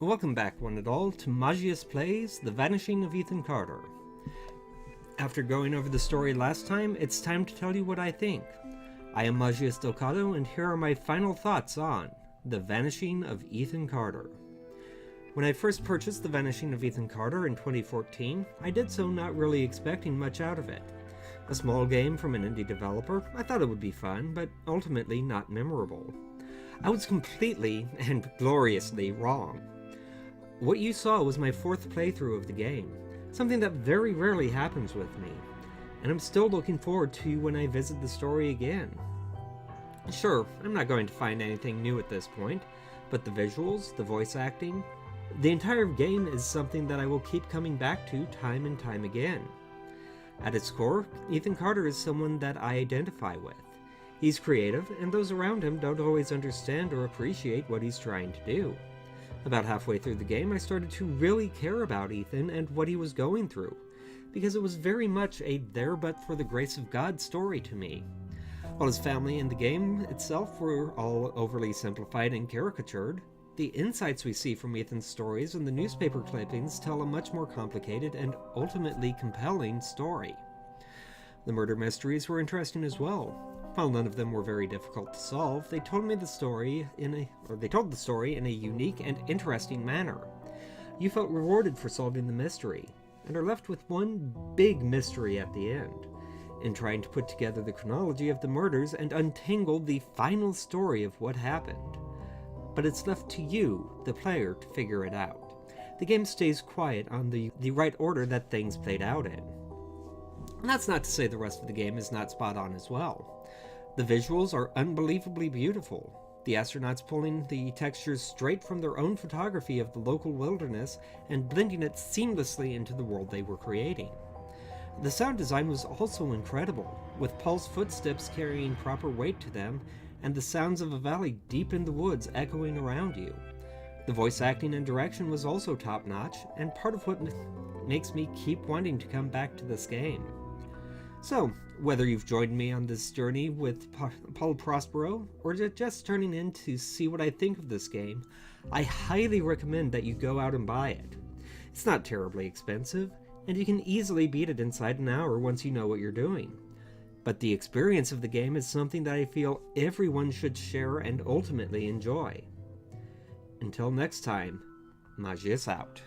Welcome back, one and all, to Magius Plays The Vanishing of Ethan Carter. After going over the story last time, it's time to tell you what I think. I am Magius Delgado, and here are my final thoughts on The Vanishing of Ethan Carter. When I first purchased The Vanishing of Ethan Carter in 2014, I did so not really expecting much out of it. A small game from an indie developer, I thought it would be fun, but ultimately not memorable. I was completely and gloriously wrong. What you saw was my fourth playthrough of the game, something that very rarely happens with me, and I'm still looking forward to when I visit the story again. Sure, I'm not going to find anything new at this point, but the visuals, the voice acting, the entire game is something that I will keep coming back to time and time again. At its core, Ethan Carter is someone that I identify with. He's creative, and those around him don't always understand or appreciate what he's trying to do. About halfway through the game, I started to really care about Ethan and what he was going through, because it was very much a there but for the grace of God story to me. While his family and the game itself were all overly simplified and caricatured, the insights we see from Ethan's stories and the newspaper clippings tell a much more complicated and ultimately compelling story. The murder mysteries were interesting as well. While none of them were very difficult to solve, they told the story in a unique and interesting manner. You felt rewarded for solving the mystery, and are left with one big mystery at the end, in trying to put together the chronology of the murders and untangle the final story of what happened. But it's left to you, the player, to figure it out. The game stays quiet on the right order that things played out in. And that's not to say the rest of the game is not spot on as well. The visuals are unbelievably beautiful, the astronauts pulling the textures straight from their own photography of the local wilderness and blending it seamlessly into the world they were creating. The sound design was also incredible, with Paul's footsteps carrying proper weight to them and the sounds of a valley deep in the woods echoing around you. The voice acting and direction was also top-notch, and part of what makes me keep wanting to come back to this game. So, whether you've joined me on this journey with Paul Prospero, or just turning in to see what I think of this game, I highly recommend that you go out and buy it. It's not terribly expensive, and you can easily beat it inside an hour once you know what you're doing. But the experience of the game is something that I feel everyone should share and ultimately enjoy. Until next time, Magius out.